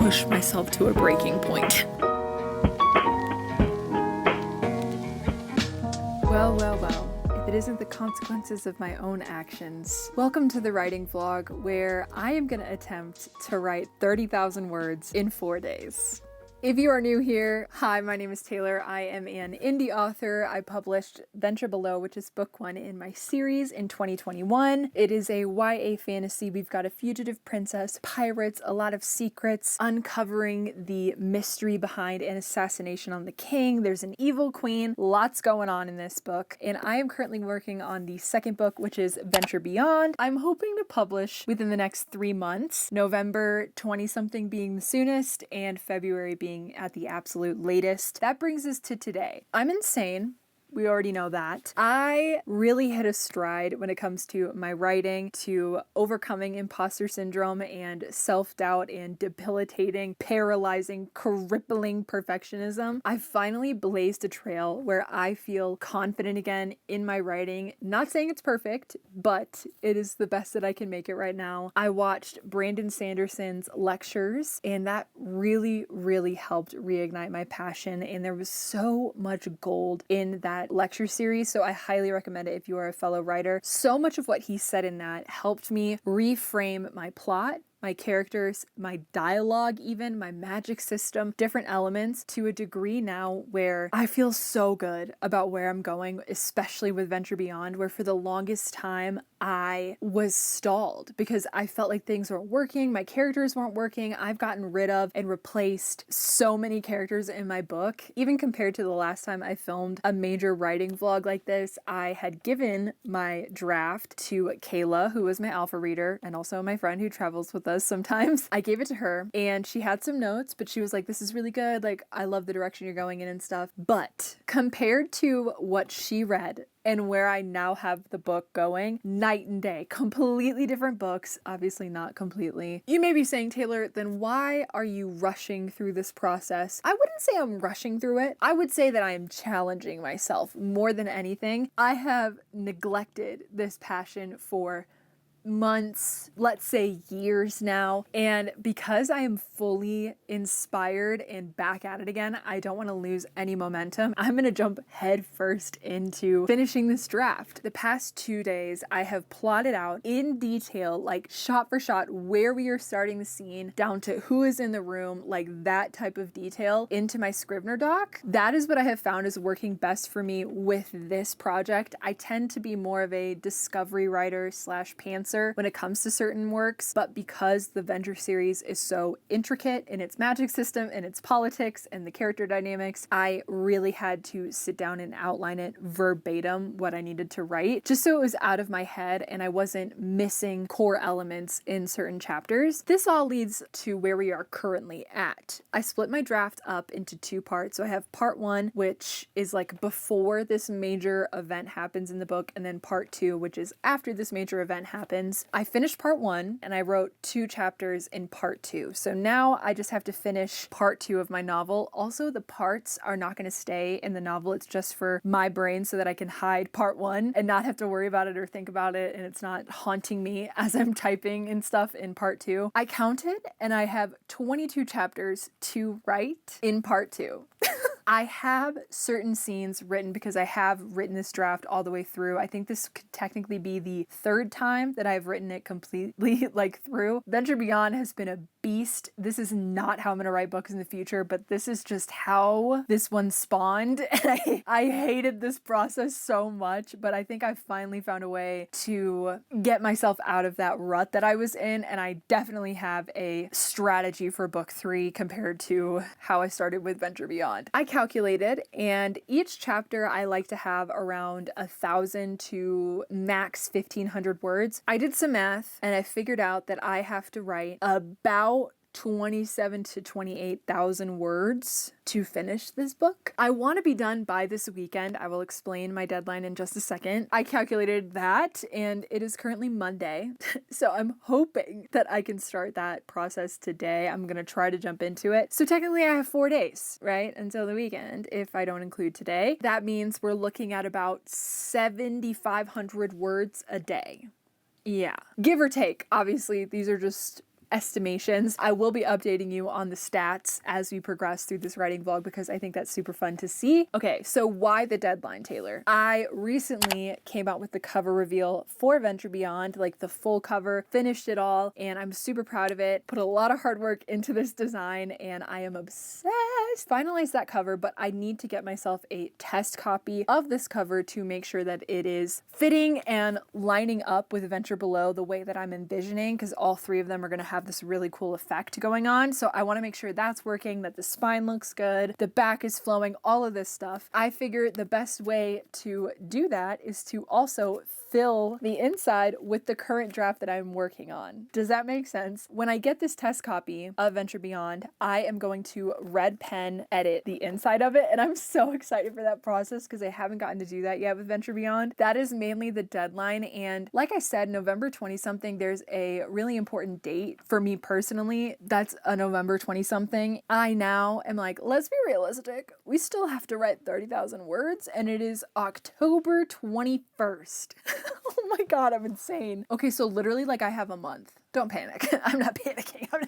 push myself to a breaking point. Well, if it isn't the consequences of my own actions. Welcome to the writing vlog, where I am going to attempt to write 30,000 words in 4 days. If you are new here, hi, my name is Taylor. I am an indie author. I published Venture Below, which is book 1 in my series in 2021. It is a YA fantasy. We've got a fugitive princess, pirates, a lot of secrets, uncovering the mystery behind an assassination on the king. There's an evil queen, lots going on in this book. And I am currently working on the second book, which is Venture Beyond. I'm hoping to publish within the next 3 months, November 20-something being the soonest, and February being at the absolute latest. That brings us to today. I'm insane. We already know that. I really hit a stride when it comes to my writing, to overcoming imposter syndrome and self-doubt and debilitating, paralyzing, crippling perfectionism. I finally blazed a trail where I feel confident again in my writing. Not saying it's perfect, but it is the best that I can make it right now. I watched Brandon Sanderson's lectures, and that really, really helped reignite my passion. And there was so much gold in that lecture series, so I highly recommend it if you are a fellow writer. So much of what he said in that helped me reframe my plot, my characters, my dialogue even, my magic system, different elements to a degree now where I feel so good about where I'm going, especially with Venture Beyond, where for the longest time I was stalled because I felt like things weren't working, my characters weren't working. I've gotten rid of and replaced so many characters in my book. Even compared to the last time I filmed a major writing vlog like this, I had given my draft to Kayla, who was my alpha reader and also my friend who travels with us sometimes. I gave it to her and she had some notes, but she was like, this is really good. Like, I love the direction you're going in and stuff. But compared to what she read and where I now have the book going, night and day, completely different books, obviously not completely. You may be saying, Taylor, then why are you rushing through this process? I wouldn't say I'm rushing through it. I would say that I am challenging myself more than anything. I have neglected this passion for months, let's say years now. And because I am fully inspired and back at it again, I don't want to lose any momentum. I'm going to jump head first into finishing this draft. The past 2 days, I have plotted out in detail, like shot for shot, where we are starting the scene, down to who is in the room, like that type of detail into my Scrivener doc. That is what I have found is working best for me with this project. I tend to be more of a discovery writer / pantser when it comes to certain works, but because the Venture series is so intricate in its magic system and its politics and the character dynamics, I really had to sit down and outline it verbatim what I needed to write, just so it was out of my head and I wasn't missing core elements in certain chapters. This all leads to where we are currently at. I split my draft up into 2 parts. So I have part 1, which is like before this major event happens in the book, and then part 2, which is after this major event happens. I finished part 1 and I wrote 2 chapters in part 2. So now I just have to finish part 2 of my novel. Also, the parts are not going to stay in the novel. It's just for my brain so that I can hide part 1 and not have to worry about it or think about it, and it's not haunting me as I'm typing and stuff in part 2. I counted and I have 22 chapters to write in part 2. I have certain scenes written because I have written this draft all the way through. I think this could technically be the 3rd time that I've written it completely through. Venture Beyond has been a beast. This is not how I'm going to write books in the future, but this is just how this one spawned. And I hated this process so much, but I think I finally found a way to get myself out of that rut that I was in. And I definitely have a strategy for book 3 compared to how I started with Venture Beyond. I calculated, and each chapter I like to have around 1,000 to max 1,500 words. I did some math and I figured out that I have to write about 27 to 28,000 words to finish this book. I want to be done by this weekend. I will explain my deadline in just a second. I calculated that and it is currently Monday. So I'm hoping that I can start that process today. I'm going to try to jump into it. So technically I have 4 days, right? Until the weekend, if I don't include today. That means we're looking at about 7,500 words a day. Yeah. Give or take. Obviously, these are just estimations. I will be updating you on the stats as we progress through this writing vlog because I think that's super fun to see. Okay, so why the deadline, Taylor? I recently came out with the cover reveal for Venture Beyond, like the full cover, finished it all, and I'm super proud of it. Put a lot of hard work into this design and I am obsessed. Finalized that cover, but I need to get myself a test copy of this cover to make sure that it is fitting and lining up with Venture Below the way that I'm envisioning, because all three of them are going to have this really cool effect going on. So I want to make sure that's working, that the spine looks good, the back is flowing, all of this stuff. I figure the best way to do that is to also fill the inside with the current draft that I'm working on. Does that make sense? When I get this test copy of Venture Beyond, I am going to red pen edit the inside of it, and I'm so excited for that process because I haven't gotten to do that yet with Venture Beyond. That is mainly the deadline, and like I said, November 20-something, there's a really important date for me personally. That's a November 20-something. I now am like, let's be realistic. We still have to write 30,000 words, and it is October 21st. Oh my God, I'm insane. Okay, so literally like I have a month. Don't panic. I'm not panicking. I'm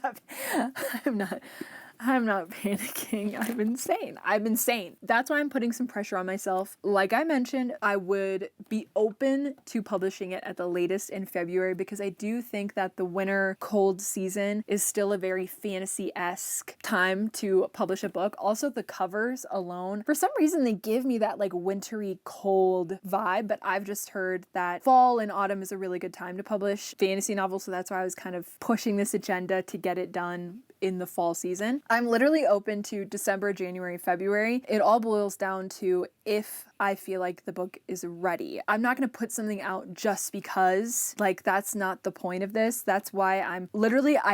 not panicking. I'm insane. That's why I'm putting some pressure on myself. Like I mentioned, I would be open to publishing it at the latest in February because I do think that the winter cold season is still a very fantasy-esque time to publish a book. Also, the covers alone, for some reason, they give me that like wintry cold vibe, but I've just heard that fall and autumn is a really good time to publish fantasy novels, so that's why I was kind of pushing this agenda to get it done in the fall season. I'm literally open to December, January, February. It all boils down to if I feel like the book is ready. I'm not going to put something out just because, like, that's not the point of this. That's why I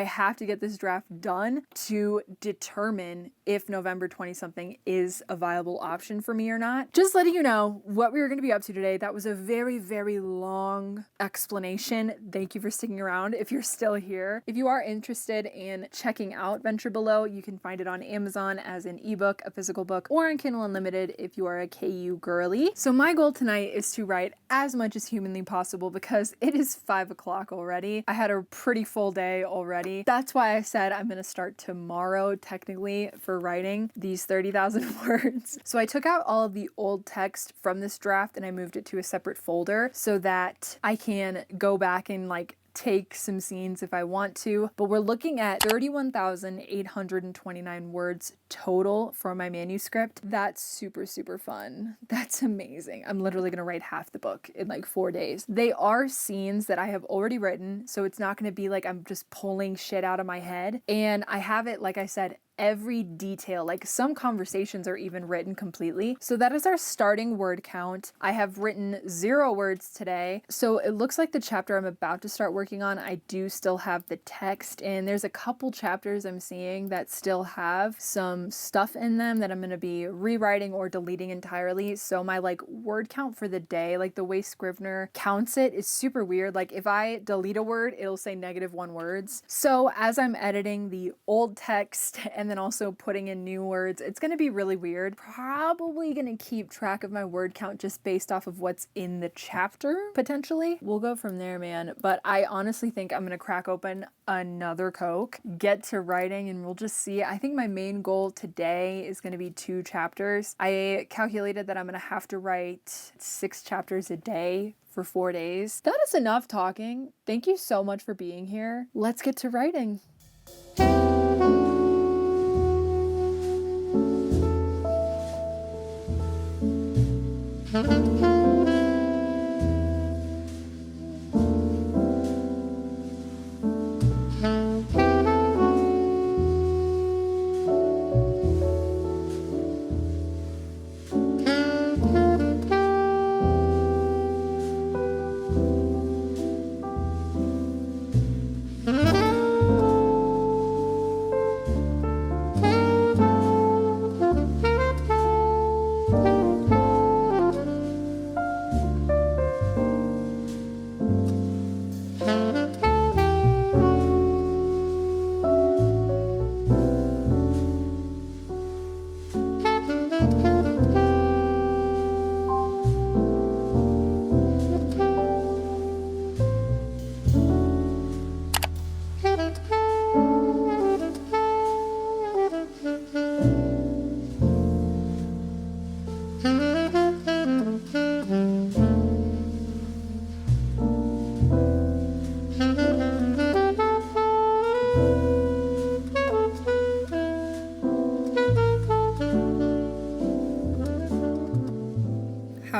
have to get this draft done to determine if November 20-something is a viable option for me or not. Just letting you know what we were going to be up to today. That was a very, very long explanation. Thank you for sticking around if you're still here. If you are interested in checking out Venture Below, you can find it on Amazon as an ebook, a physical book, or on Kindle Unlimited if you are a KU girly. So my goal tonight is to write as much as humanly possible because it is 5 o'clock already. I had a pretty full day already. That's why I said I'm going to start tomorrow technically for writing these 30,000 words. So I took out all of the old text from this draft and I moved it to a separate folder so that I can go back and like take some scenes if I want to, but we're looking at 31,829 words total for my manuscript. That's super, super fun. That's amazing. I'm literally going to write half the book in like 4 days. They are scenes that I have already written, so it's not going to be like I'm just pulling shit out of my head. And I have it, like I said, every detail, like some conversations are even written completely. So that is our starting word count. I have written 0 words today. So it looks like the chapter I'm about to start working on, I do still have the text, and there's a couple chapters I'm seeing that still have some stuff in them that I'm going to be rewriting or deleting entirely. So my like word count for the day, like the way Scrivener counts it is super weird. Like if I delete a word, it'll say -1 words. So as I'm editing the old text and then also putting in new words, it's going to be really weird. Probably going to keep track of my word count just based off of what's in the chapter, potentially. We'll go from there, man. But I honestly think I'm going to crack open another Coke, get to writing, and we'll just see. I think my main goal today is going to be 2 chapters. I calculated that I'm going to have to write 6 chapters a day for 4 days. That is enough talking. Thank you so much for being here. Let's get to writing.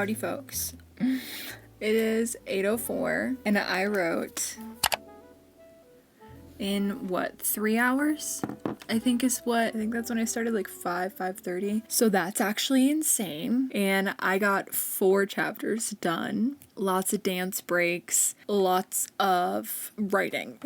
howdy folks. It is 8:04 and I wrote in 3 hours? I think that's when I started, like 5:30. So that's actually insane. And I got 4 chapters done. Lots of dance breaks, lots of writing.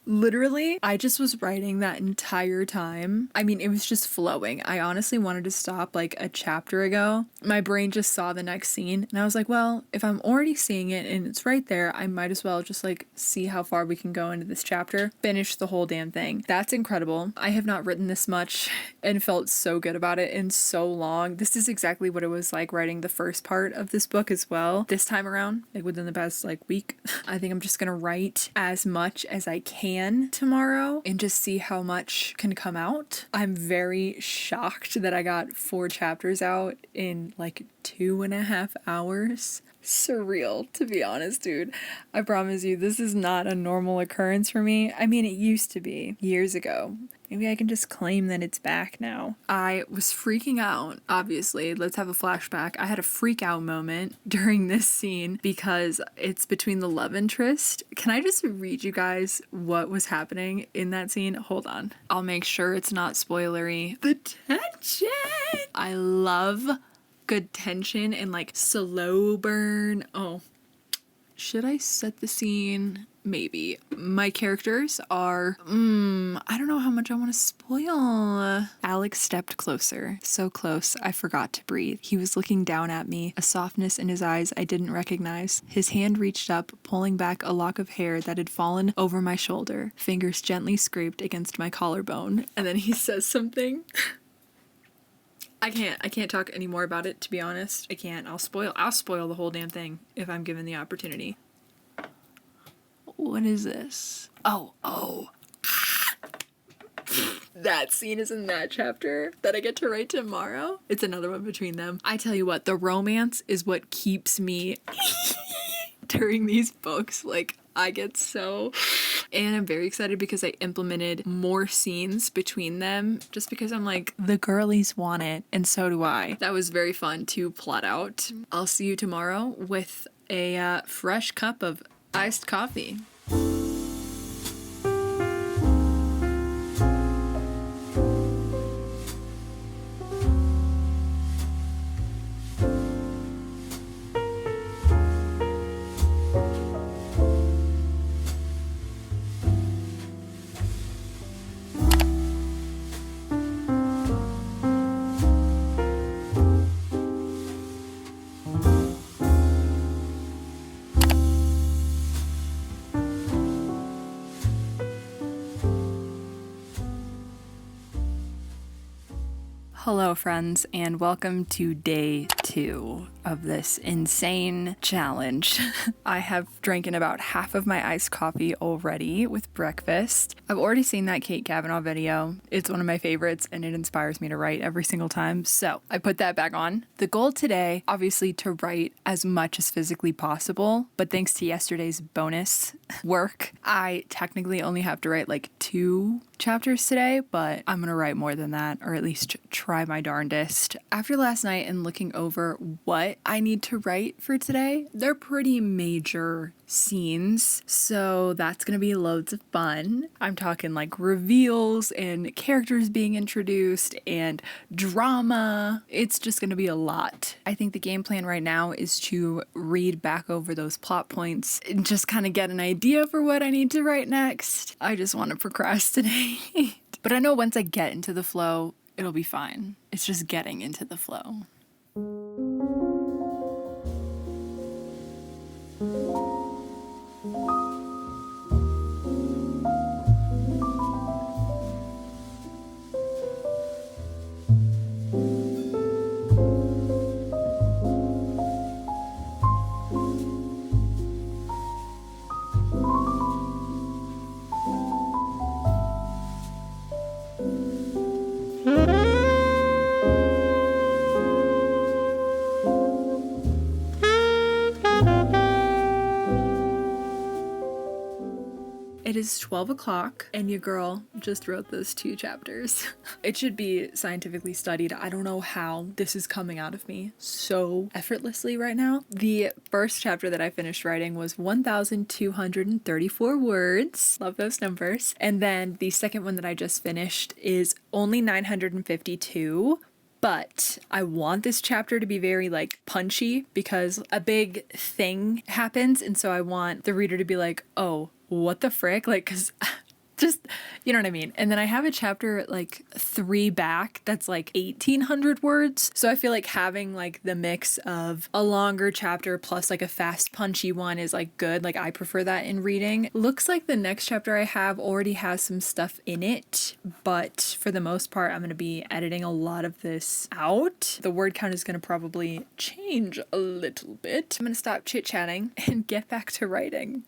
Literally, I just was writing that entire time. I mean, it was just flowing. I honestly wanted to stop like a chapter ago. My brain just saw the next scene and I was like, well, if I'm already seeing it and it's right there, I might as well just like see how far we can go into this chapter. Finish the whole damn thing. That's incredible. I have not written this much and felt so good about it in so long. This is exactly what it was like writing the first part of this book as well. This time around, like within the past like week. I think I'm just gonna write as much as I can tomorrow and just see how much can come out. I'm very shocked that I got 4 chapters out in like 2.5 hours. Surreal, to be honest, dude. I promise you, this is not a normal occurrence for me. I mean, it used to be years ago. Maybe I can just claim that it's back now. I was freaking out, obviously. Let's have a flashback. I had a freak out moment during this scene because it's between the love interest. Can I just read you guys what was happening in that scene? Hold on. I'll make sure it's not spoilery. The tension! I love good tension and like slow burn. Oh, should I set the scene? Maybe. My characters are, I don't know how much I want to spoil. Alex stepped closer. So close, I forgot to breathe. He was looking down at me, a softness in his eyes I didn't recognize. His hand reached up, pulling back a lock of hair that had fallen over my shoulder. Fingers gently scraped against my collarbone. And then he says something. I can't talk any more about it, to be honest. I can't. I'll spoil the whole damn thing if I'm given the opportunity. What is this? Oh. That scene is in that chapter that I get to write tomorrow. It's another one between them. I tell you what, the romance is what keeps me during these books. Like, I get so... And I'm very excited because I implemented more scenes between them just because I'm like, the girlies want it and so do I. That was very fun to plot out. I'll see you tomorrow with a fresh cup of iced coffee. Hello friends, and welcome to day 2 of this insane challenge. I have drinking about half of my iced coffee already with breakfast. I've already seen that Kate Kavanaugh video. It's one of my favorites and it inspires me to write every single time. So I put that back on. The goal today, obviously to write as much as physically possible, but thanks to yesterday's bonus work, I technically only have to write like 2 chapters today, but I'm gonna write more than that, or at least try my darndest. After last night and looking over what I need to write for today, they're pretty major scenes, so that's gonna be loads of fun. I'm talking like reveals and characters being introduced and drama. It's just gonna be a lot. I think the game plan right now is to read back over those plot points and just kind of get an idea for what I need to write next. I just want to procrastinate. But I know once I get into the flow, it'll be fine. It's just getting into the flow. It is 12 o'clock and your girl just wrote those 2 chapters. It should be scientifically studied. I don't know how this is coming out of me so effortlessly right now. The first chapter that I finished writing was 1,234 words. Love those numbers. And then the second one that I just finished is only 952. But I want this chapter to be very like punchy because a big thing happens. And so I want the reader to be like, oh, what the frick? Like, cause just, you know what I mean? And then I have a chapter like 3 back that's like 1,800 words. So I feel like having like the mix of a longer chapter plus like a fast punchy one is like good. Like I prefer that in reading. Looks like the next chapter I have already has some stuff in it, but for the most part, I'm going to be editing a lot of this out. The word count is going to probably change a little bit. I'm going to stop chit-chatting and get back to writing.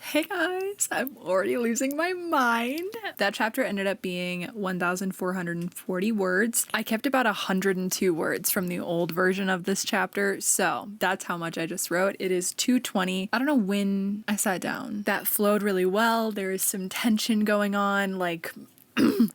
Hey guys, I'm already losing my mind. That chapter ended up being 1,440 words. I kept about 102 words from the old version of this chapter, so that's how much I just wrote. It is 2:20. I don't know when I sat down. That flowed really well. There is some tension going on, like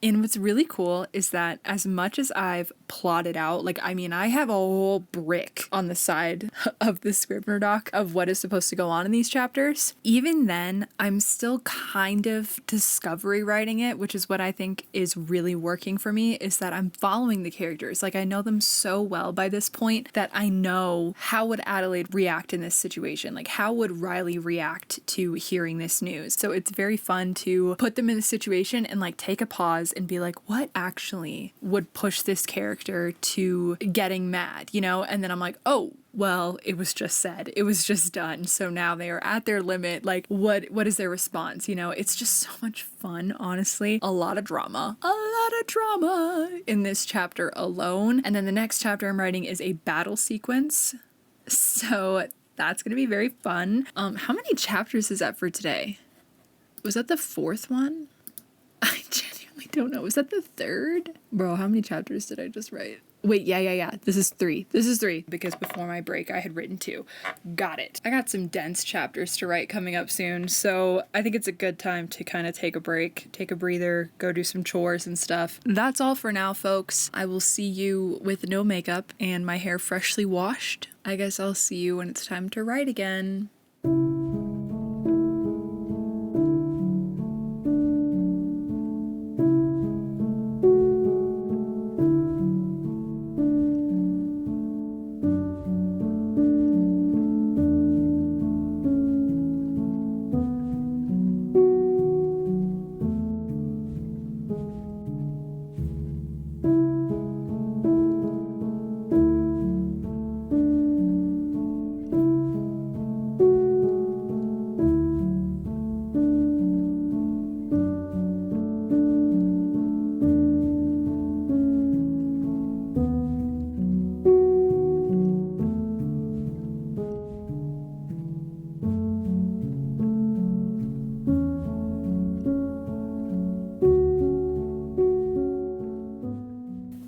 and what's really cool is that as much as I've plotted out, like, I mean, I have a whole brick on the side of the Scrivener doc of what is supposed to go on in these chapters. Even then, I'm still kind of discovery writing it, which is what I think is really working for me, is that I'm following the characters. Like, I know them so well by this point that I know how would Adelaide react in this situation? Like, how would Riley react to hearing this news? So it's very fun to put them in a situation and like take a pause and be like, what actually would push this character to getting mad, you know? And then I'm like, oh, well, it was just said, it was just done. So now they are at their limit. Like, what is their response? You know, it's just so much fun, honestly. A lot of drama in this chapter alone. And then the next chapter I'm writing is a battle sequence. So that's going to be very fun. How many chapters is that for today? Was that the 4th one? I genuinely don't know. Was that the 3rd? Bro, how many chapters did I just write? Wait, yeah. This is 3. Because before my break, I had written 2. Got it. I got some dense chapters to write coming up soon, so I think it's a good time to kind of take a break, take a breather, go do some chores and stuff. That's all for now, folks. I will see you with no makeup and my hair freshly washed. I guess I'll see you when it's time to write again.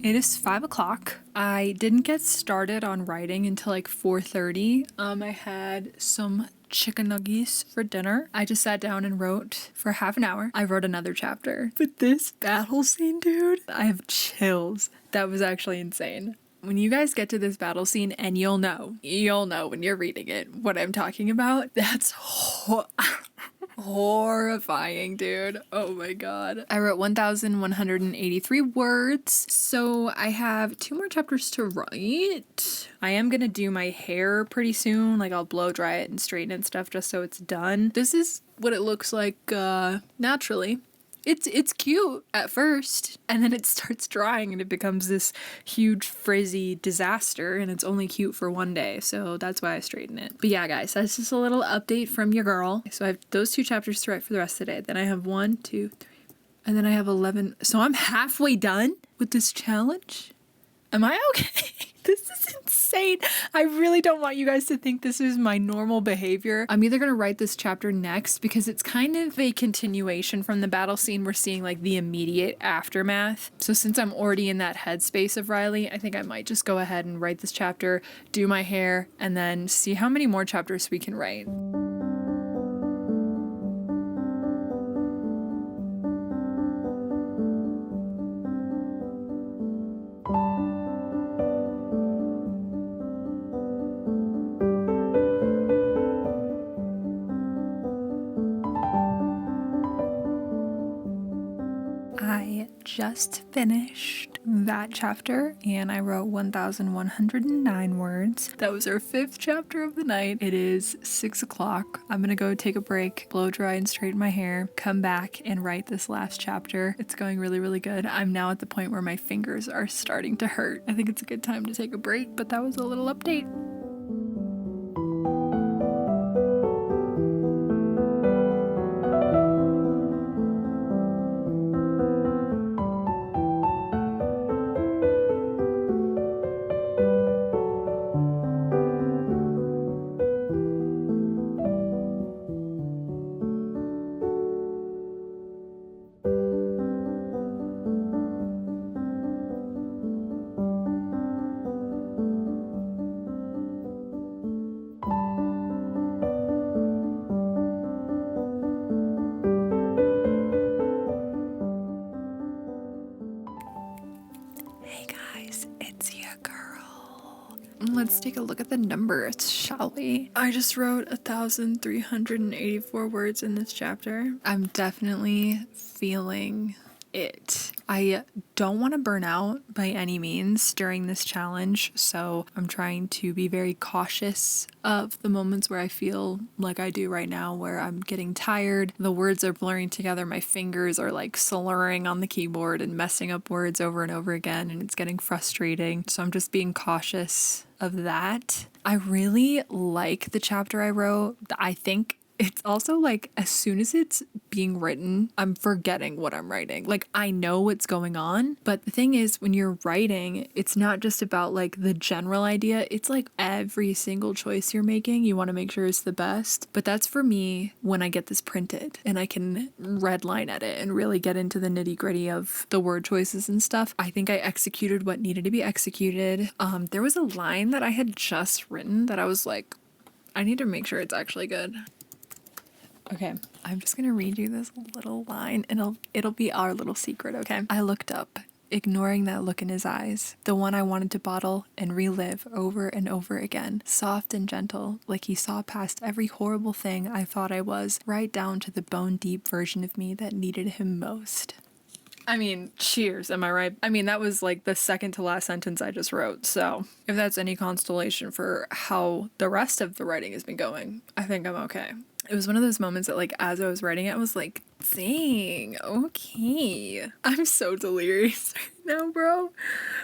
It is 5 o'clock. I didn't get started on writing until like 4:30. I had some chicken nuggets for dinner. I just sat down and wrote for half an hour. I wrote another chapter. But this battle scene, dude, I have chills. That was actually insane. When you guys get to this battle scene, and you'll know when you're reading it what I'm talking about, that's horrifying, dude. Oh my god. I wrote 1,183 words, so I have 2 more chapters to write. I am gonna do my hair pretty soon, like I'll blow dry it and straighten it and stuff just so it's done. This is what it looks like naturally. It's cute at first, and then it starts drying and it becomes this huge frizzy disaster, and it's only cute for one day, so that's why I straighten it. But yeah, guys, that's just a little update from your girl. So I have those 2 chapters to write for the rest of the day. Then I have 1, 2, 3, and then I have 11. So I'm halfway done with this challenge. Am I okay? This is insane. I really don't want you guys to think this is my normal behavior. I'm either going to write this chapter next because it's kind of a continuation from the battle scene. We're seeing like the immediate aftermath. So since I'm already in that headspace of Riley, I think I might just go ahead and write this chapter, do my hair, and then see how many more chapters we can write. I just finished that chapter and I wrote 1,109 words. That was our 5th chapter of the night. It is 6 o'clock. I'm gonna go take a break, blow dry and straighten my hair, come back and write this last chapter. It's going really, really good. I'm now at the point where my fingers are starting to hurt. I think it's a good time to take a break, but that was a little update. Let's take a look at the numbers, shall we? I just wrote 1,384 words in this chapter. I'm definitely feeling it. I don't want to burn out by any means during this challenge, so I'm trying to be very cautious of the moments where I feel like I do right now, where I'm getting tired, the words are blurring together, my fingers are like slurring on the keyboard and messing up words over and over again, and it's getting frustrating. So I'm just being cautious of that. I really like the chapter I wrote. I think it's also like as soon as it's being written, I'm forgetting what I'm writing. Like I know what's going on, but the thing is when you're writing, it's not just about like the general idea. It's like every single choice you're making, you want to make sure it's the best. But that's for me when I get this printed and I can redline edit and really get into the nitty gritty of the word choices and stuff. I think I executed what needed to be executed. There was a line that I had just written that I was like, I need to make sure it's actually good. Okay, I'm just gonna read you this little line and it'll be our little secret, okay? I looked up, ignoring that look in his eyes, the one I wanted to bottle and relive over and over again, soft and gentle, like he saw past every horrible thing I thought I was, right down to the bone-deep version of me that needed him most. I mean, cheers, am I right? I mean, that was like the second to last sentence I just wrote, so if that's any consolation for how the rest of the writing has been going, I think I'm okay. It was one of those moments that like as I was writing it, I was like, dang, okay. I'm so delirious right now, bro.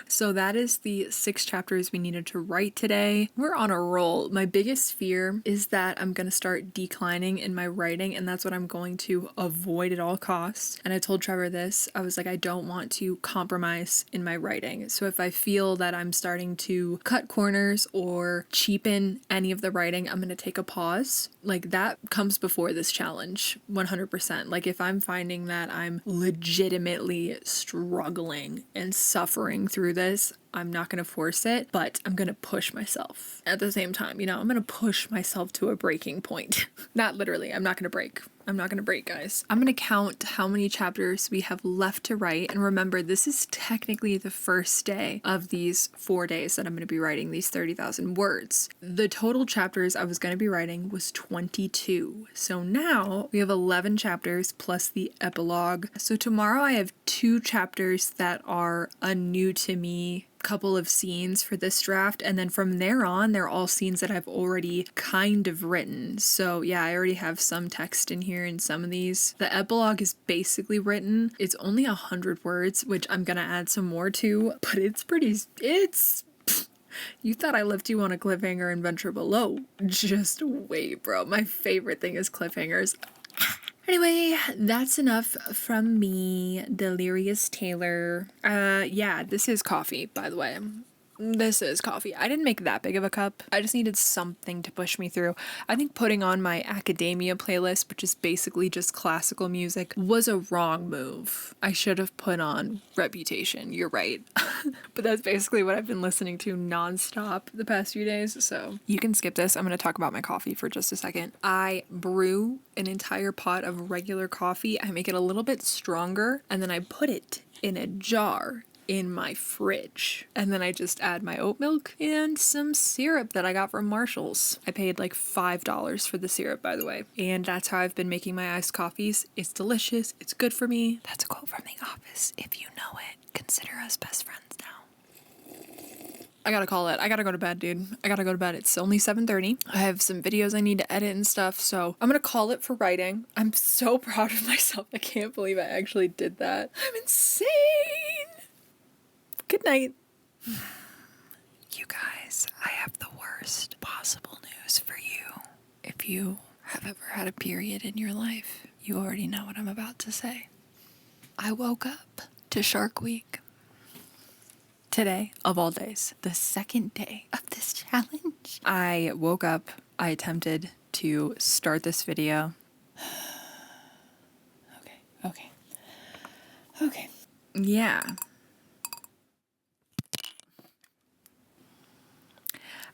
So that is the 6 chapters we needed to write today. We're on a roll. My biggest fear is that I'm gonna start declining in my writing, and that's what I'm going to avoid at all costs. And I told Trevor this, I was like, I don't want to compromise in my writing. So if I feel that I'm starting to cut corners or cheapen any of the writing, I'm gonna take a pause. Like that comes before this challenge, 100%. Like if I'm finding that I'm legitimately struggling and suffering through this, I'm not going to force it, but I'm going to push myself at the same time. You know, I'm going to push myself to a breaking point. Not literally. I'm not going to break. I'm not going to break, guys. I'm going to count how many chapters we have left to write. And remember, this is technically the first day of these 4 days that I'm going to be writing these 30,000 words. The total chapters I was going to be writing was 22. So now we have 11 chapters plus the epilogue. So tomorrow I have 2 chapters that are a new to me couple of scenes for this draft, and then from there on they're all scenes that I've already kind of written. So yeah, I already have some text in here in some of these. The epilogue is basically written. It's only 100 words, which I'm gonna add some more to, but it's you thought I left you on a cliffhanger in Venture Below. Just wait, bro. My favorite thing is cliffhangers. Anyway, that's enough from me, Delirious Taylor. Yeah, this is coffee, by the way. This is coffee. I didn't make that big of a cup. I just needed something to push me through. I think putting on my academia playlist, which is basically just classical music, was a wrong move. I should have put on Reputation. You're right. But that's basically what I've been listening to nonstop the past few days. So you can skip this. I'm going to talk about my coffee for just a second. I brew an entire pot of regular coffee. I make it a little bit stronger, and then I put it in a jar in my fridge, and then I just add my oat milk and some syrup that I got from Marshall's. I paid like $5 for the syrup, by the way, and that's how I've been making my iced coffees. It's delicious. It's good for me. That's a quote from The Office. If you know it, consider us best friends now. I gotta call it. I gotta go to bed, dude. I gotta go to bed. It's only 7:30. I have some videos I need to edit and stuff, so I'm gonna call it for writing. I'm so proud of myself. I can't believe I actually did that. I'm insane. Good night. You guys, I have the worst possible news for you. If you have ever had a period in your life, you already know what I'm about to say. I woke up to Shark Week. Today, of all days, the second day of this challenge. I woke up, I attempted to start this video. Okay. Yeah.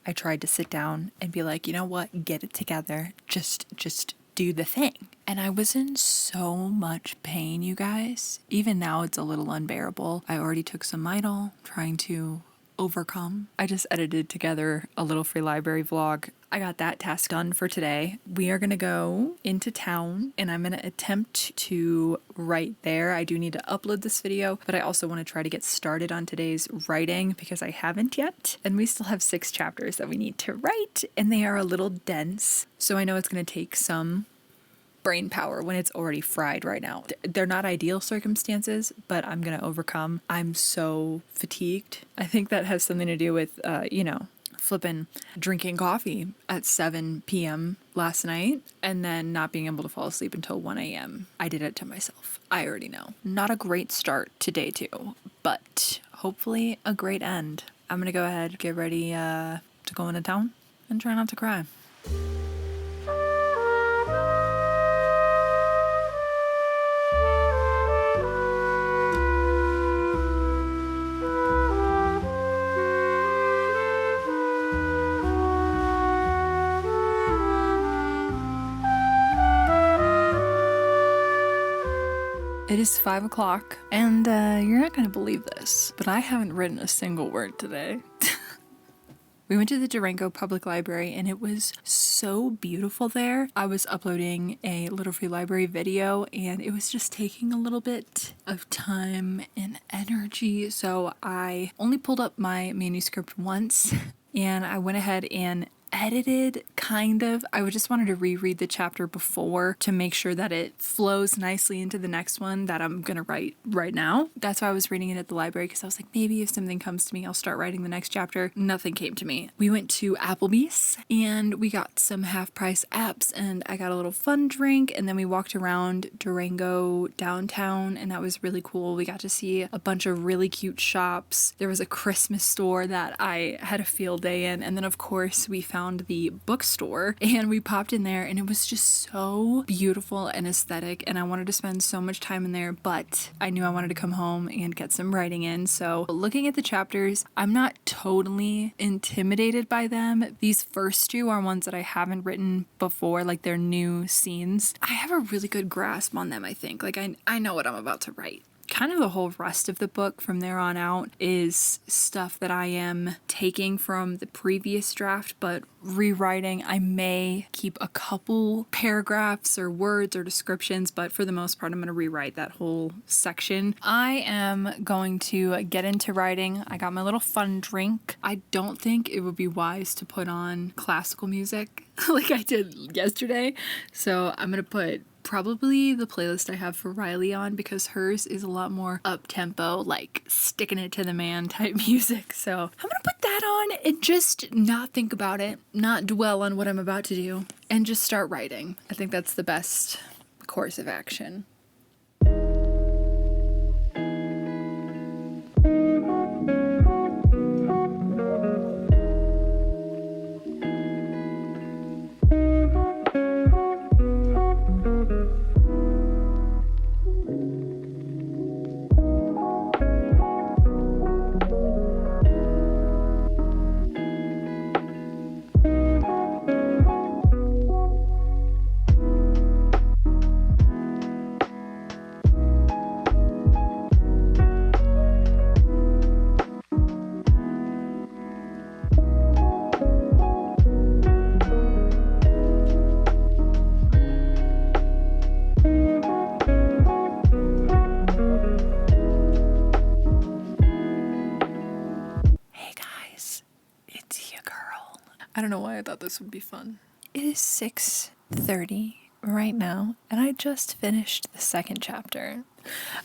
I tried to sit down and be like, you know what, get it together, just do the thing. And I was in so much pain, you guys. Even now it's a little unbearable. I already took some Midol, trying to overcome. I just edited together a little free library vlog. I got that task done for today. We are gonna go into town and I'm gonna attempt to write there. I do need to upload this video, but I also want to try to get started on today's writing because I haven't yet. And we still have 6 chapters that we need to write, and they are a little dense. So I know it's gonna take some brain power when it's already fried right now. They're not ideal circumstances, but I'm gonna overcome. I'm so fatigued. I think that has something to do with, flipping drinking coffee at 7 p.m. last night and then not being able to fall asleep until 1 a.m. I did it to myself. I already know. Not a great start to day 2, but hopefully a great end. I'm gonna go ahead, get ready to go into town and try not to cry. It is 5 o'clock, and you're not going to believe this, but I haven't written a single word today. We went to the Durango Public Library, and it was so beautiful there. I was uploading a Little Free Library video, and it was just taking a little bit of time and energy, so I only pulled up my manuscript once, and I went ahead and edited, kind of. I just wanted to reread the chapter before to make sure that it flows nicely into the next one that I'm gonna write right now. That's why I was reading it at the library, because I was like, maybe if something comes to me, I'll start writing the next chapter. Nothing came to me. We went to Applebee's and we got some half-price apps, and I got a little fun drink, and then we walked around Durango downtown, and that was really cool. We got to see a bunch of really cute shops. There was a Christmas store that I had a field day in, and then of course we found the bookstore, and we popped in there, and it was just so beautiful and aesthetic, and I wanted to spend so much time in there, but I knew I wanted to come home and get some writing in. So looking at the chapters, I'm not totally intimidated by them. These first 2 are ones that I haven't written before, like they're new scenes. I have a really good grasp on them, I think. Like I know what I'm about to write. kind of the whole rest of the book from there on out is stuff that I am taking from the previous draft, but rewriting. I may keep a couple paragraphs or words or descriptions, but for the most part, I'm going to rewrite that whole section. I am going to get into writing. I got my little fun drink. I don't think it would be wise to put on classical music like I did yesterday. So I'm going to put probably the playlist I have for Riley on, because hers is a lot more up-tempo, like sticking it to the man type music. So I'm gonna put that on and just not think about it, not dwell on what I'm about to do, and just start writing. I think that's the best course of action. I don't know why I thought this would be fun. It is 6:30 right now, and I just finished the second chapter.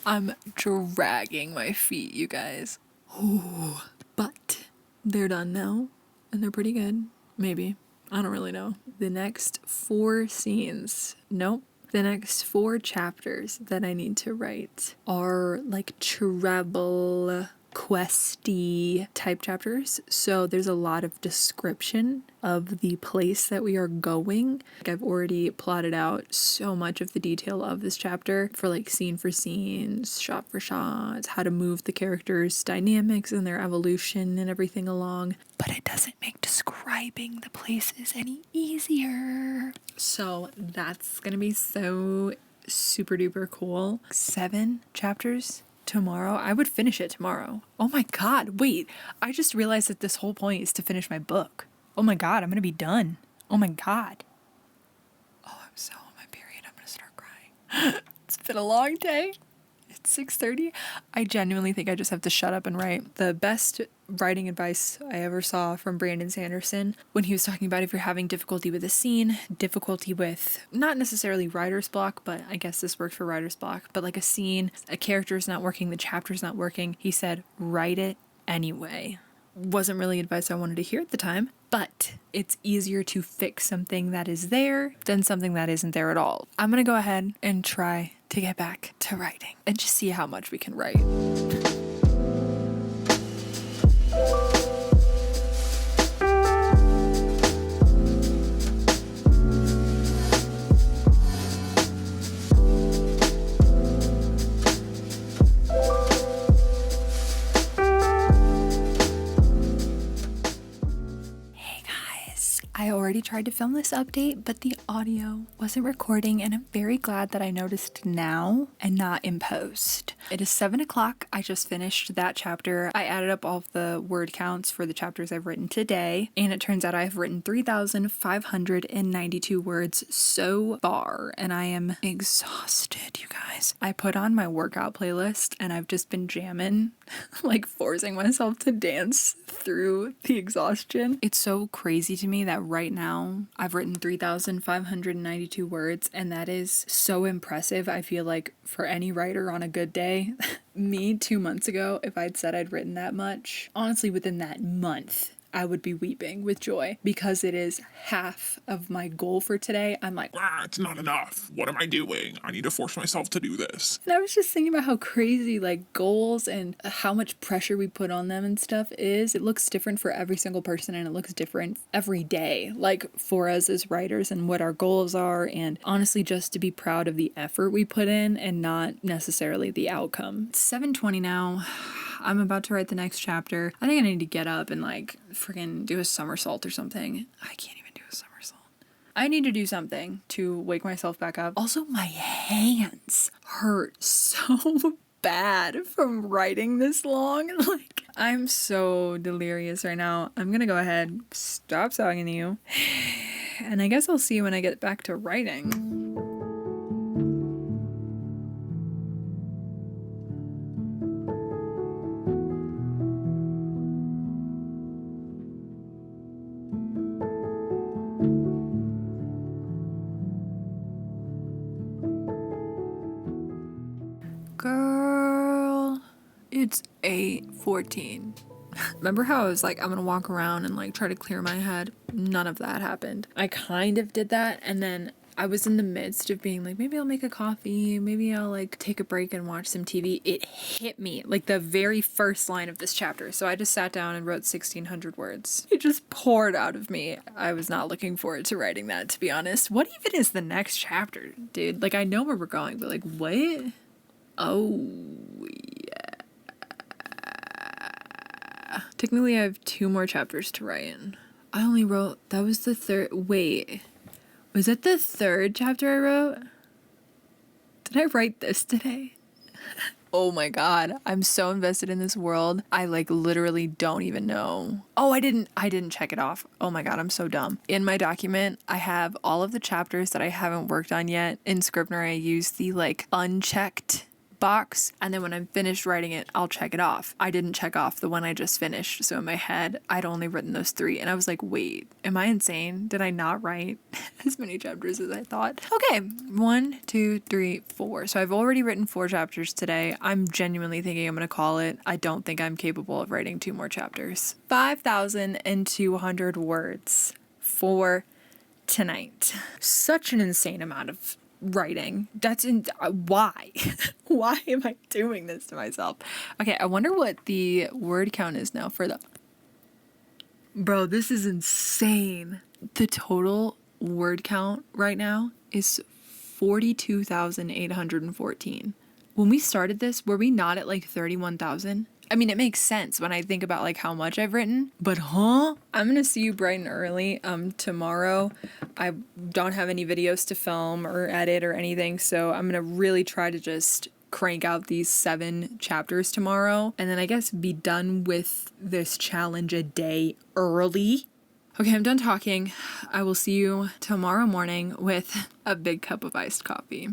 I'm dragging my feet, you guys. Ooh. But they're done now, and they're pretty good. Maybe. I don't really know. The next 4 scenes. Nope. The next 4 chapters that I need to write are like travel questy type chapters, so there's a lot of description of the place that we are going. Like, I've already plotted out so much of the detail of this chapter for like scene for scenes, shot for shots, how to move the characters' dynamics and their evolution and everything along, but it doesn't make describing the places any easier. So that's gonna be so super duper cool. 7 chapters tomorrow. I would finish it tomorrow. Oh my god, wait. I just realized that this whole point is to finish my book. Oh my god, I'm gonna be done. Oh my god. Oh, I'm so on my period. I'm gonna start crying. It's been a long day. It's 6:30. I genuinely think I just have to shut up and write. The best writing advice I ever saw from Brandon Sanderson, when he was talking about if you're having difficulty with a scene, difficulty with not necessarily writer's block, but I guess this works for writer's block, but like a scene, a character's not working, the chapter's not working, he said, write it anyway. Wasn't really advice I wanted to hear at the time, but it's easier to fix something that is there than something that isn't there at all. I'm gonna go ahead and try to get back to writing and just see how much we can write. I already tried to film this update, but the audio wasn't recording, and I'm very glad that I noticed now and not in post. It is 7 o'clock. I just finished that chapter. I added up all of the word counts for the chapters I've written today, and it turns out I've written 3,592 words so far, and I am exhausted, you guys. I put on my workout playlist, and I've just been jamming, like forcing myself to dance through the exhaustion. It's so crazy to me that right now I've written 3,592 words, and that is so impressive. I feel like for any writer on a good day, me 2 months ago, if I'd said I'd written that much, honestly within that month, I would be weeping with joy because it is half of my goal for today. I'm like, it's not enough. What am I doing? I need to force myself to do this. And I was just thinking about how crazy like goals and how much pressure we put on them and stuff is. It looks different for every single person, and it looks different every day, like for us as writers and what our goals are, and honestly just to be proud of the effort we put in and not necessarily the outcome. It's 7:20 now. I'm about to write the next chapter. I think I need to get up and like freaking do a somersault or something. I can't even do a somersault. I need to do something to wake myself back up. Also, my hands hurt so bad from writing this long. Like, I'm so delirious right now. I'm gonna go ahead, stop talking to you, and I guess I'll see you when I get back to writing. Girl, it's 8:14. Remember how I was like, I'm gonna walk around and like try to clear my head? None of that happened. I kind of did that, and then I was in the midst of being like, maybe I'll make a coffee, maybe I'll like take a break and watch some TV. It hit me like the very first line of this chapter. So I just sat down and wrote 1,600 words. It just poured out of me. I was not looking forward to writing that, to be honest. What even is the next chapter, dude? Like, I know where we're going, but like, what? Oh, yeah. Technically, I have 2 more chapters to write in. I only wrote, that was the third, wait. Was that the 3rd chapter I wrote? Did I write this today? Oh my god, I'm so invested in this world. I like literally don't even know. Oh, I didn't check it off. Oh my god, I'm so dumb. In my document, I have all of the chapters that I haven't worked on yet. In Scrivener, I use the like unchecked box, and then when I'm finished writing it, I'll check it off. I didn't check off the one I just finished, so in my head I'd only written those 3, and I was like, wait, am I insane? Did I not write as many chapters as I thought? Okay, 1, 2, 3, 4. So I've already written 4 chapters today. I'm genuinely thinking I'm gonna call it. I don't think I'm capable of writing 2 more chapters. 5,200 words for tonight. Such an insane amount of writing. Why? Why am I doing this to myself? Okay, I wonder what the word count is now for the... Bro, this is insane. The total word count right now is 42,814. When we started this, were we not at like 31,000? I mean, it makes sense when I think about like how much I've written, but I'm gonna see you bright and early tomorrow. I don't have any videos to film or edit or anything, so I'm gonna really try to just crank out these 7 chapters tomorrow, and then I guess be done with this challenge a day early. Okay, I'm done talking. I will see you tomorrow morning with a big cup of iced coffee.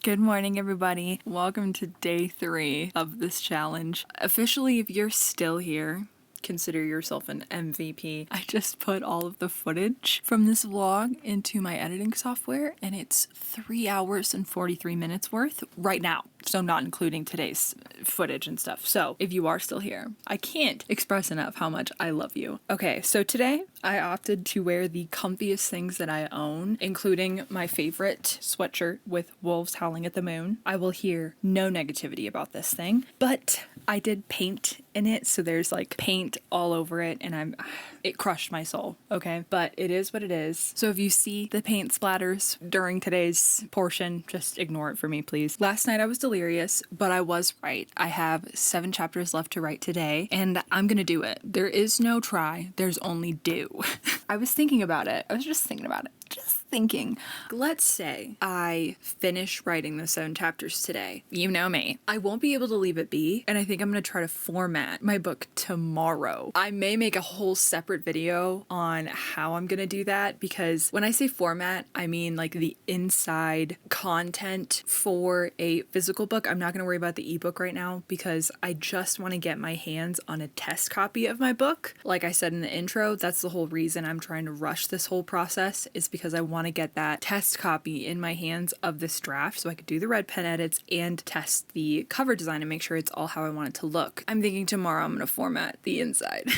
Good morning, everybody. Welcome to day 3 of this challenge. Officially, if you're still here, consider yourself an MVP. I just put all of the footage from this vlog into my editing software, and it's 3 hours and 43 minutes worth right now. So not including today's footage and stuff. So if you are still here, I can't express enough how much I love you. Okay, so today I opted to wear the comfiest things that I own, including my favorite sweatshirt with wolves howling at the moon. I will hear no negativity about this thing, but I did paint in it, so there's like paint all over it, and it crushed my soul, okay? But it is what it is. So if you see the paint splatters during today's portion, just ignore it for me, please. Last night I was delirious, but I was right. I have 7 chapters left to write today, and I'm gonna do it. There is no try, there's only do. I was thinking about it. I was just thinking about it. Thinking, let's say I finish writing the 7 chapters today. You know me. I won't be able to leave it be, and I think I'm gonna try to format my book tomorrow. I may make a whole separate video on how I'm gonna do that, because when I say format, I mean like the inside content for a physical book. I'm not gonna worry about the ebook right now, because I just want to get my hands on a test copy of my book. Like I said in the intro, that's the whole reason I'm trying to rush this whole process, is because I want to get that test copy in my hands of this draft so I could do the red pen edits and test the cover design and make sure it's all how I want it to look. I'm thinking tomorrow I'm going to format the inside.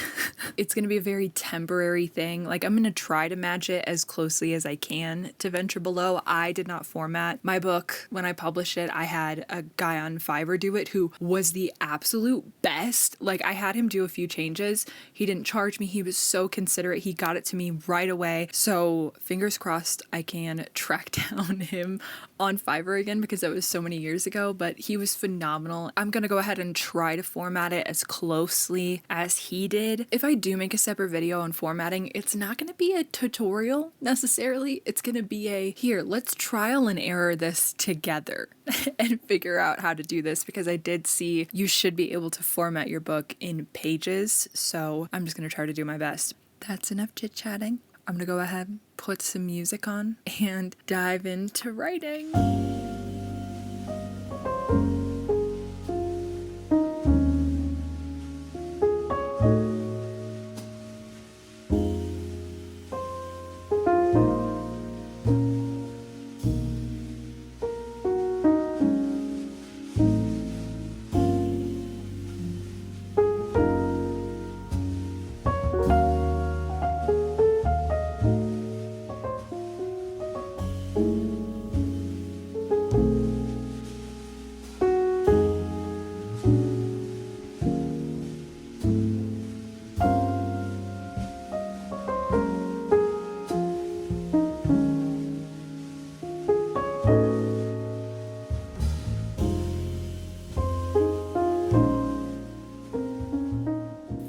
It's going to be a very temporary thing. Like, I'm going to try to match it as closely as I can to Venture Below. I did not format my book. When I published it, I had a guy on Fiverr do it who was the absolute best. Like, I had him do a few changes. He didn't charge me. He was so considerate. He got it to me right away. So fingers crossed trust I can track down him on Fiverr again because that was so many years ago, but he was phenomenal. I'm gonna go ahead and try to format it as closely as he did. If I do make a separate video on formatting, it's not gonna be a tutorial necessarily. It's gonna be a, here, let's trial and error this together and figure out how to do this, because I did see you should be able to format your book in Pages, so I'm just gonna try to do my best. That's enough chit-chatting. I'm gonna go ahead, put some music on, and dive into writing.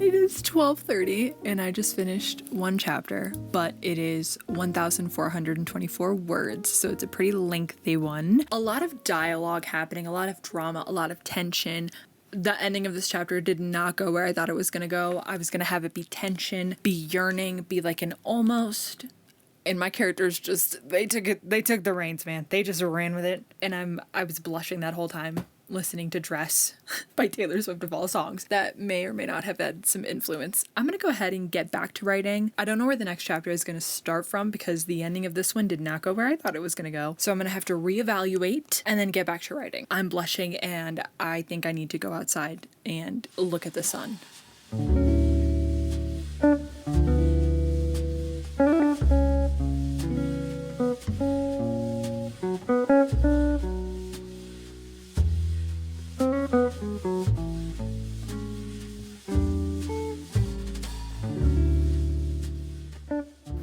It's 12:30 and I just finished one chapter, but it is 1,424 words, so it's a pretty lengthy one. A lot of dialogue happening, a lot of drama, a lot of tension. The ending of this chapter did not go where I thought it was gonna go. I was gonna have it be tension, be yearning, be like an almost. And my characters just, they took the reins, man. They just ran with it. And I was blushing that whole time listening to Dress by Taylor Swift of all songs. That may or may not have had some influence. I'm gonna go ahead and get back to writing. I don't know where the next chapter is gonna start from because the ending of this one did not go where I thought it was gonna go. So I'm gonna have to reevaluate and then get back to writing. I'm blushing and I think I need to go outside and look at the sun.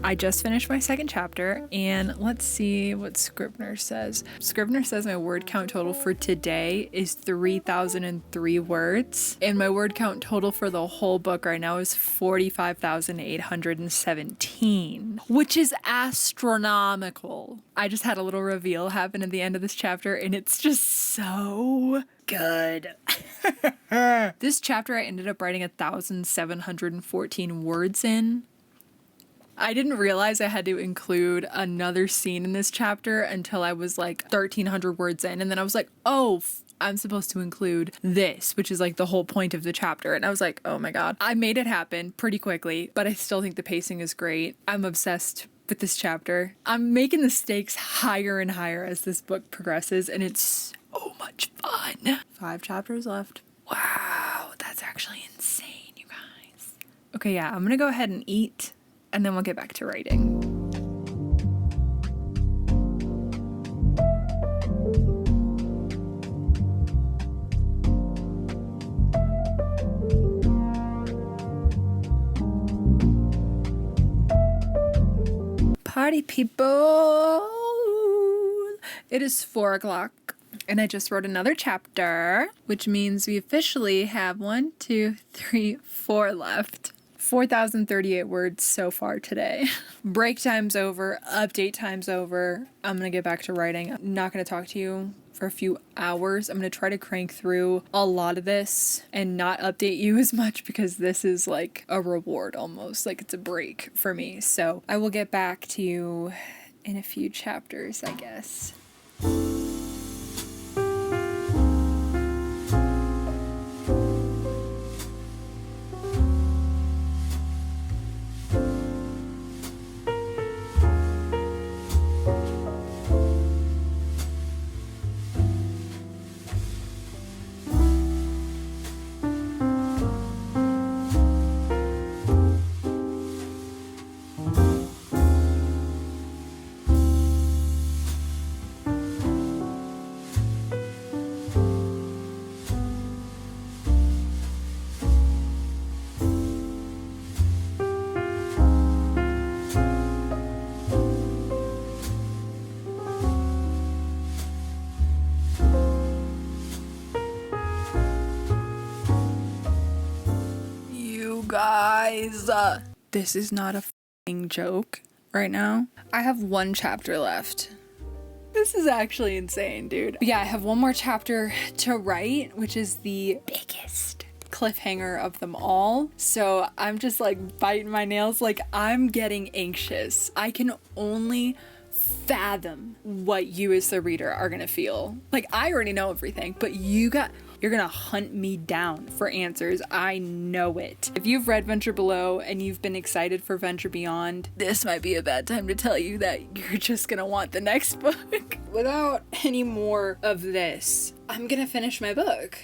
I just finished my second chapter, and let's see what Scrivener says. Scrivener says my word count total for today is 3,003 words, and my word count total for the whole book right now is 45,817, which is astronomical. I just had a little reveal happen at the end of this chapter, and it's just so good. This chapter I ended up writing 1,714 words in. I didn't realize I had to include another scene in this chapter until I was like 1,300 words in, and then I was like, oh, I'm supposed to include this, which is like the whole point of the chapter. And I was like, oh my god. I made it happen pretty quickly, but I still think the pacing is great. I'm obsessed with this chapter. I'm making the stakes higher and higher as this book progresses, and it's so much fun. 5 chapters left. Wow, that's actually insane, you guys. Okay, yeah, I'm gonna go ahead and eat, and then we'll get back to writing. Party people! It is 4 o'clock, and I just wrote another chapter, which means we officially have 1, 2, 3, 4 left. 4,038 words so far today. Break time's over, update time's over. I'm gonna get back to writing. I'm not gonna talk to you for a few hours. I'm gonna try to crank through a lot of this and not update you as much because this is like a reward almost, like it's a break for me. So I will get back to you in a few chapters, I guess. guys. This is not a f***ing joke right now. I have one chapter left. This is actually insane, dude. Yeah, I have one more chapter to write, which is the biggest cliffhanger of them all. So I'm just like biting my nails, like I'm getting anxious. I can only fathom what you as the reader are gonna feel. Like I already know everything, but you're gonna hunt me down for answers. I know it. If you've read Venture Below and you've been excited for Venture Beyond, this might be a bad time to tell you that you're just gonna want the next book. Without any more of this, I'm gonna finish my book.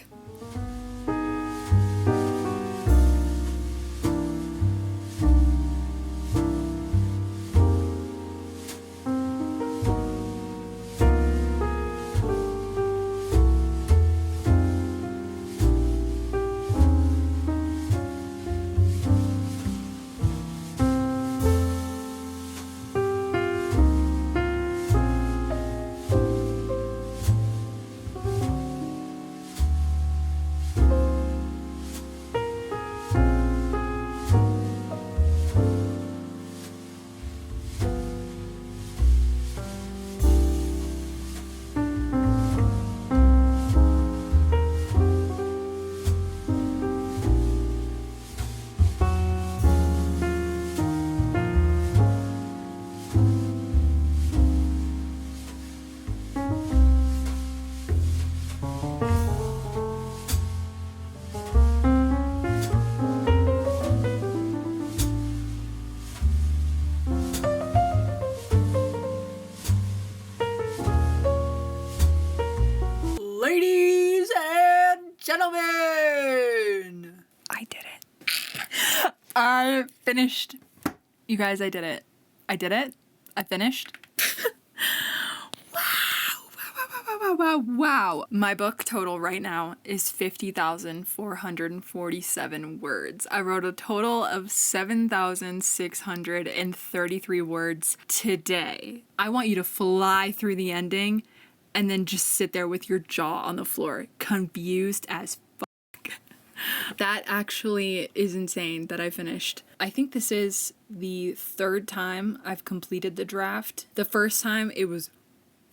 Ladies and gentlemen, I did it. I finished. You guys, I did it. I did it. I finished. Wow. My book total right now is 50,447 words. I wrote a total of 7,633 words today. I want you to fly through the ending and then just sit there with your jaw on the floor, confused as fuck. That actually is insane that I finished. I think this is the third time I've completed the draft. The first time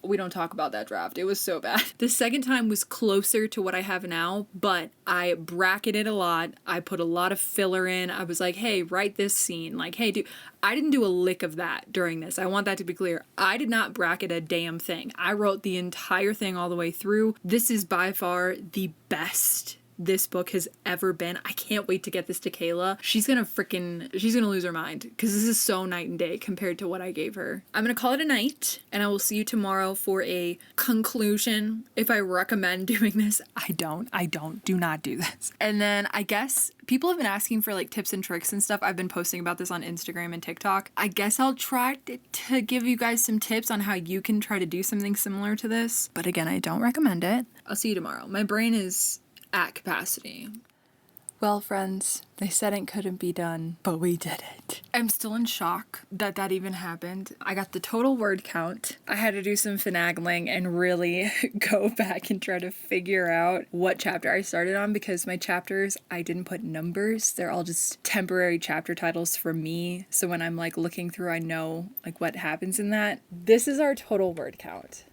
we don't talk about that draft. It was so bad. The second time was closer to what I have now, but I bracketed a lot. I put a lot of filler in. I was like, hey, write this scene. Like, hey, I didn't do a lick of that during this. I want that to be clear. I did not bracket a damn thing. I wrote the entire thing all the way through. This is by far the best this book has ever been. I can't wait to get this to Kayla. She's gonna lose her mind because this is so night and day compared to what I gave her. I'm gonna call it a night and I will see you tomorrow for a conclusion. If I recommend doing this, I don't. Do not do this. And then I guess people have been asking for like tips and tricks and stuff. I've been posting about this on Instagram and TikTok. I guess I'll try to give you guys some tips on how you can try to do something similar to this. But again, I don't recommend it. I'll see you tomorrow. My brain is at capacity. Well, friends, they said it couldn't be done, but we did it. I'm still in shock that even happened. I got the total word count. I had to do some finagling and really go back and try to figure out what chapter I started on because my chapters, I didn't put numbers. They're all just temporary chapter titles for me. So when I'm like looking through, I know like what happens in that. This is our total word count.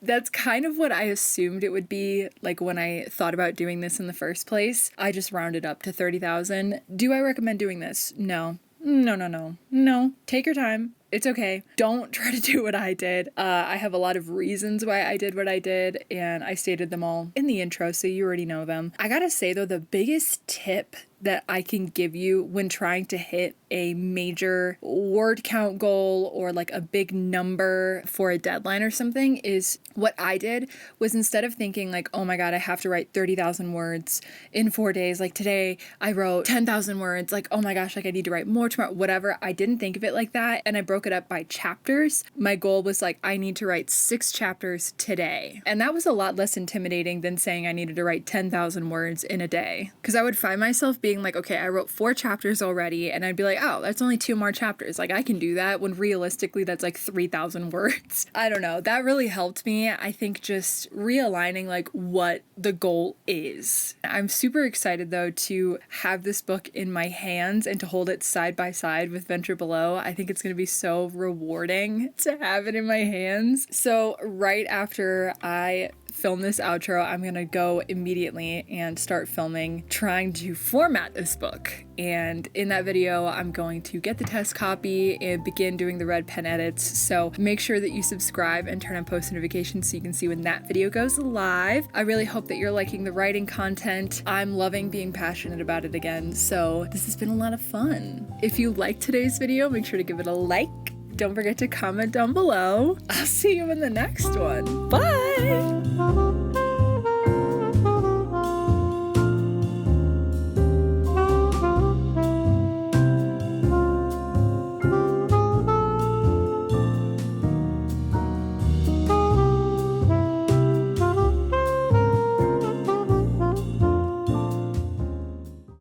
That's kind of what I assumed it would be, like when I thought about doing this in the first place. I just rounded up to 30,000. Do I recommend doing this? No. No. Take your time. It's okay. Don't try to do what I did. I have a lot of reasons why I did what I did, and I stated them all in the intro, so you already know them. I gotta say, though, the biggest tip that I can give you when trying to hit a major word count goal or like a big number for a deadline or something is what I did was instead of thinking like, oh my God, I have to write 30,000 words in 4 days. Like today I wrote 10,000 words. Like, oh my gosh, like I need to write more tomorrow, whatever. I didn't think of it like that. And I broke broke it up by chapters. My goal was like, I need to write 6 chapters today. And that was a lot less intimidating than saying I needed to write 10,000 words in a day. Because I would find myself being like, okay, I wrote 4 chapters already, and I'd be like, oh, that's only 2 more chapters. Like, I can do that, when realistically that's like 3,000 words. I don't know. That really helped me. I think just realigning like what the goal is. I'm super excited though to have this book in my hands and to hold it side by side with Venture Below. I think it's going to be so rewarding to have it in my hands. So right after I film this outro, I'm gonna go immediately and start filming, trying to format this book. And in that video, I'm going to get the test copy and begin doing the red pen edits. So make sure that you subscribe and turn on post notifications so you can see when that video goes live. I really hope that you're liking the writing content. I'm loving being passionate about it again. So this has been a lot of fun. If you liked today's video, make sure to give it a like. Don't forget to comment down below. I'll see you in the next one. Bye!